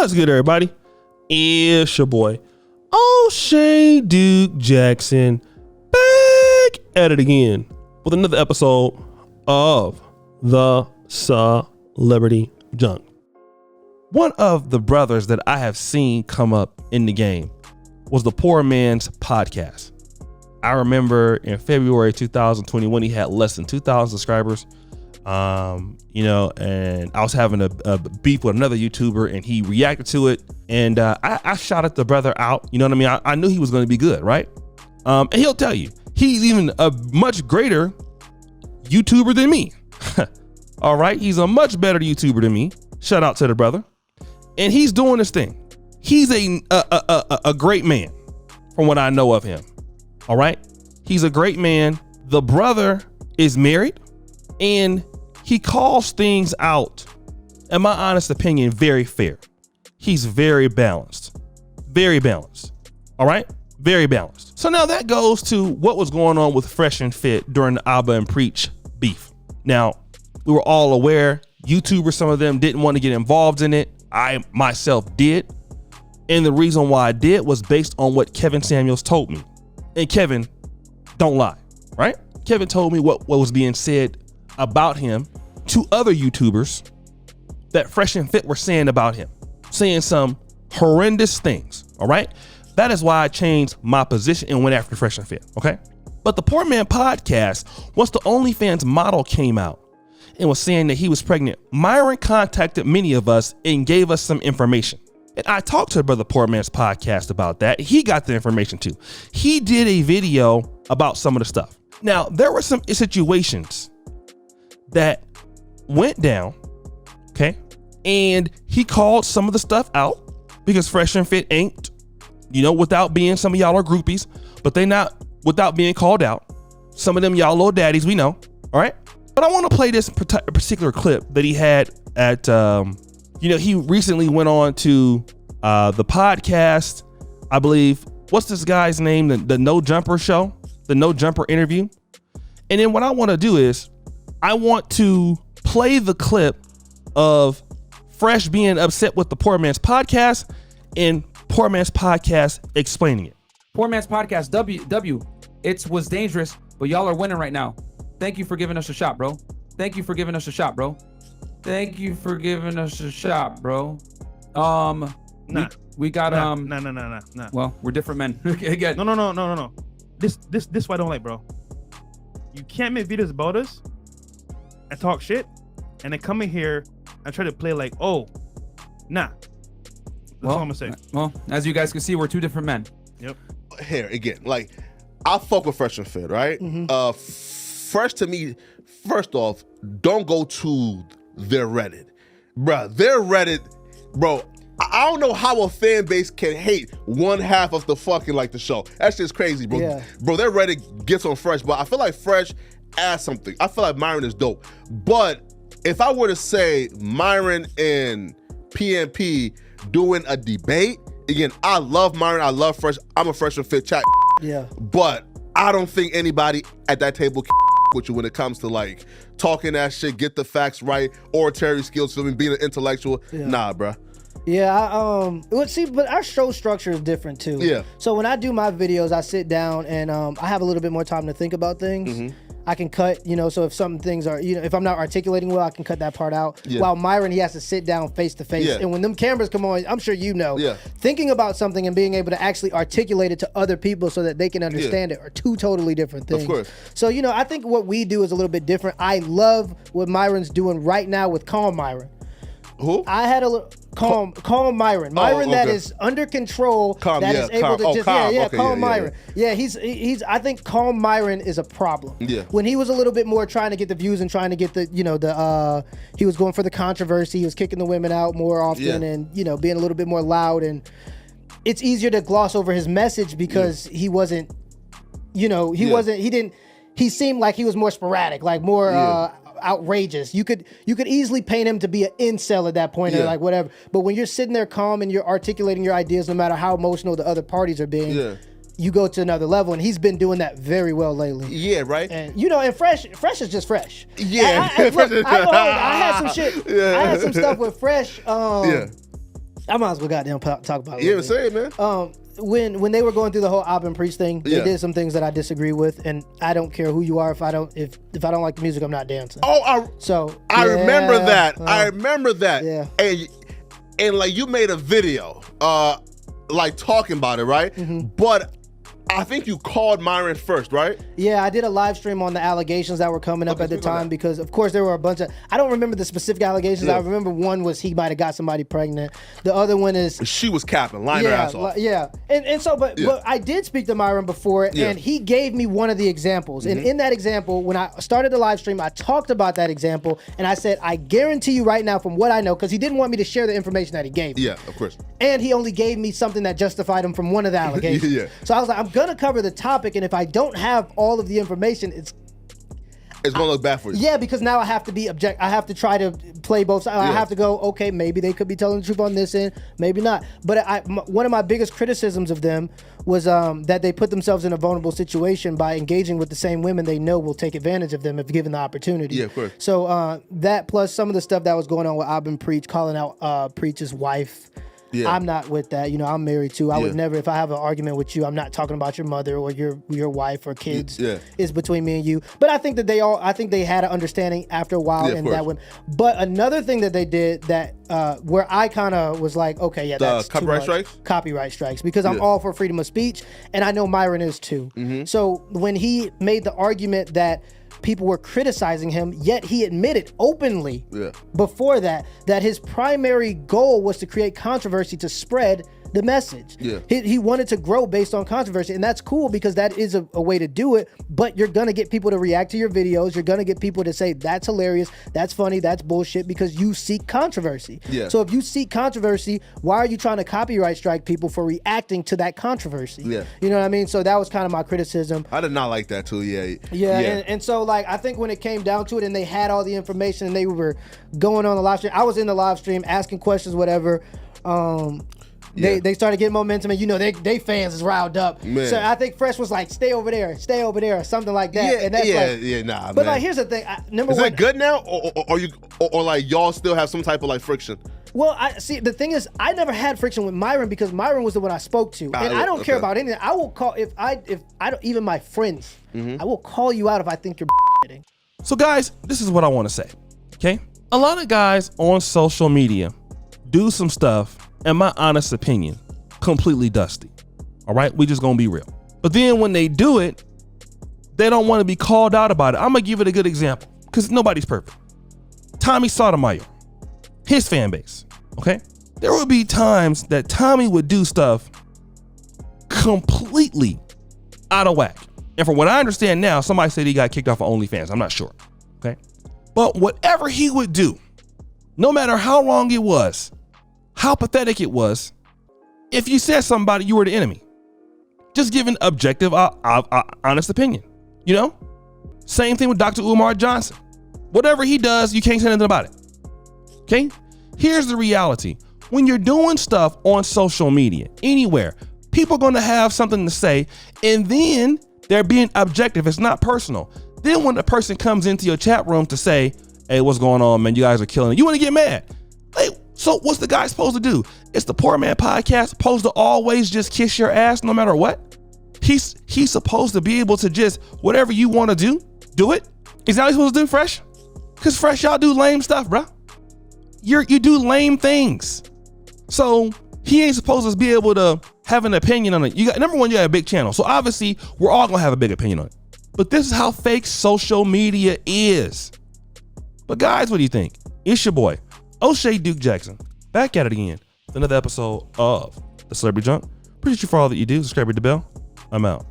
What's good, everybody? It's your boy, O'Shea Duke Jackson, back at it again with another episode of the Celebrity Junk. One of the brothers that I have seen come up in the game was the Poor Man's Podcast. I remember in February 2021, he had less than 2,000 subscribers. And I was having a beef with another YouTuber and he reacted to it. And I shouted the brother out. You know what I mean? I knew he was going to be good, right? And he'll tell you, he's even a much greater YouTuber than me. All right. He's a much better YouTuber than me. Shout out to the brother. And he's doing this thing. He's a great man from what I know of him. All right. He's a great man. The brother is married and he calls things out, in my honest opinion, very fair. He's very balanced. Very balanced. All right? Very balanced. So now that goes to what was going on with Fresh and Fit during the Abba and Preach beef. Now, we were all aware, YouTubers, some of them didn't want to get involved in it. I myself did. And the reason why I did was based on what Kevin Samuels told me. And Kevin, don't lie, right? Kevin told me what was being said about him to other YouTubers that Fresh and Fit were saying about him, saying some horrendous things. All right. That is why I changed my position and went after Fresh and Fit. Okay. But the Poor Man Podcast, once the OnlyFans model came out and was saying that he was pregnant, Myron contacted many of us and gave us some information. And I talked to Brother Poor Man's Podcast about that. He got the information too. He did a video about some of the stuff. Now, there were some situations that went down, okay? And he called some of the stuff out because Fresh and Fit ain't, without being, some of y'all are groupies, but they not without being called out. Some of them y'all little daddies, we know, all right? But I want to play this particular clip that he had at, he recently went on to the podcast, I believe, what's this guy's name? The No Jumper show, the No Jumper interview. And then what I want to do is I want to play the clip of Fresh being upset with the Poor Man's Podcast and Poor Man's Podcast explaining it. Poor Man's Podcast, W. It was dangerous, but y'all are winning right now. Thank you for giving us a shot, bro. Thank you for giving us a shot, bro. Thank you for giving us a shot, bro. Nah. We got Nah. Well, we're different men. Again. No. This what I don't like, bro. You can't make videos about us and talk shit and then come in here and try to play like, oh, nah. That's all I'm gonna say. Well, as you guys can see, we're two different men. Yep. Here again, like I fuck with Fresh and Fit, right? Mm-hmm. Fresh to me, first off, don't go to their Reddit, bruh. Their Reddit, bro. I don't know how a fan base can hate one half of the fucking like the show. That's just crazy, bro. Yeah. Bro, their Reddit gets on Fresh, but I feel like Fresh adds something. I feel like Myron is dope. But if I were to say Myron and PNP doing a debate, again, I love Myron, I love Fresh. I'm a Fresh and Fit chat. Yeah. But I don't think anybody at that table can with you when it comes to like talking that shit, get the facts right, oratory skills, being an intellectual. Yeah. Nah, bruh. Yeah, but our show structure is different too. Yeah. So when I do my videos, I sit down and I have a little bit more time to think about things. Mm-hmm. I can cut, so if some things are, if I'm not articulating well, I can cut that part out. Yeah. While Myron, he has to sit down face to face. And when them cameras come on, I'm sure thinking about something and being able to actually articulate it to other people so that they can understand it are two totally different things. Of course. So, I think what we do is a little bit different. I love what Myron's doing right now with Calm Myron. Who? I had a little calm Myron. Myron that is under control. Calm, that is able to just calm Myron. Yeah. He's I think Calm Myron is a problem. Yeah. When he was a little bit more trying to get the views and trying to get the he was going for the controversy, he was kicking the women out more often and being a little bit more loud, and it's easier to gloss over his message because he wasn't he seemed like he was more sporadic, like more outrageous. You could easily paint him to be an incel at that point or like whatever. But when you're sitting there calm and you're articulating your ideas, no matter how emotional the other parties are being, you go to another level, and he's been doing that very well lately. Yeah, right. And and Fresh is just Fresh. Yeah. I had some shit. I had some stuff with Fresh. I might as well goddamn talk about it. Yeah, say it, man. When they were going through the whole Ab and Preach thing, they did some things that I disagree with, and I don't care who you are. If I don't like the music, I'm not dancing. Oh, I remember that. I remember that. Yeah. And like you made a video, like talking about it, right? Mm-hmm. But I think you called Myron first, right? Yeah, I did a live stream on the allegations that were coming up at the time because, of course, there were a bunch of. I don't remember the specific allegations. Yeah. I remember one was he might have got somebody pregnant. The other one is She was capping, lying her ass off. Yeah, and so, but I did speak to Myron before, and he gave me one of the examples. And in that example, when I started the live stream, I talked about that example, and I said, I guarantee you right now, from what I know, because he didn't want me to share the information that he gave me. Yeah, of course. And he only gave me something that justified him from one of the allegations. Yeah. So I was like, I'm gonna cover the topic, and if I don't have all of the information, it's gonna look bad for you. Yeah, because now I have to be I have to try to play both sides. I have to go, okay, maybe they could be telling the truth on this end, maybe not. But one of my biggest criticisms of them was that they put themselves in a vulnerable situation by engaging with the same women they know will take advantage of them if given the opportunity. Yeah, of course. So that plus some of the stuff that was going on with Ab and Preach, calling out Preach's wife. Yeah. I'm not with that. You know, I'm married too. I would never, if I have an argument with you, I'm not talking about your mother or your wife or kids. Yeah. It's between me and you. But I think that they had an understanding after a while, and that went. But another thing that they did that where I kind of was like, okay, yeah, that's copyright too much. strikes? Copyright strikes, because I'm all for freedom of speech, and I know Myron is too. Mm-hmm. So when he made the argument that people were criticizing him, yet he admitted openly before that his primary goal was to create controversy to spread the message. Yeah. He wanted to grow based on controversy, and that's cool because that is a way to do it, but you're gonna get people to react to your videos. You're gonna get people to say, that's hilarious, that's funny, that's bullshit, because you seek controversy. Yeah. So if you seek controversy, why are you trying to copyright strike people for reacting to that controversy? Yeah. You know what I mean? So that was kind of my criticism. I did not like that too, yeah. And so like I think when it came down to it and they had all the information and they were going on the live stream, I was in the live stream asking questions, whatever. They started getting momentum, and you know they fans is riled up. Man. So I think Fresh was like, stay over there, or something like that. Yeah, and that's nah. But man. like, here's the thing. Number Is one, it good now, or like y'all still have some type of like friction? well, I see. The thing is, I never had friction with Myron because Myron was the one I spoke to, and I don't care about anything. I will call if I don't, even my friends. I will call you out if I think you're shitting. So guys, this is what I want to say, okay? A lot of guys on social media do some stuff, in my honest opinion, completely dusty, all right? We just gonna be real. But then when they do it, they don't want to be called out about it. I'm gonna give it a good example, because nobody's perfect. Tommy Sotomayor, his fan base, okay? There would be times that Tommy would do stuff completely out of whack. And from what I understand now, somebody said he got kicked off of OnlyFans. I'm not sure, okay? But whatever he would do, no matter how wrong it was, how pathetic it was, if you said something about it, you were the enemy. Just give an objective, honest opinion, you know? Same thing with Dr. Umar Johnson. Whatever he does, you can't say anything about it, okay? Here's the reality. When you're doing stuff on social media, anywhere, people are gonna have something to say, and then they're being objective. It's not personal. Then when the person comes into your chat room to say, hey, what's going on, man? You guys are killing it. You want to get mad. Hey, so what's the guy supposed to do? It's the Poor Man Podcast supposed to always just kiss your ass no matter what? He's supposed to be able to just, whatever you want to do it? Is that what he's supposed to do, Fresh? Because Fresh, y'all do lame stuff, bro. You do lame things. So he ain't supposed to be able to have an opinion on it. You got, number one, you got a big channel. So obviously we're all gonna have a big opinion on it. But this is how fake social media is. But guys, what do you think? It's your boy, O'Shea Duke Jackson, back at it again with another episode of The Celebrity Junk. Appreciate you for all that you do. Subscribe to the bell. I'm out.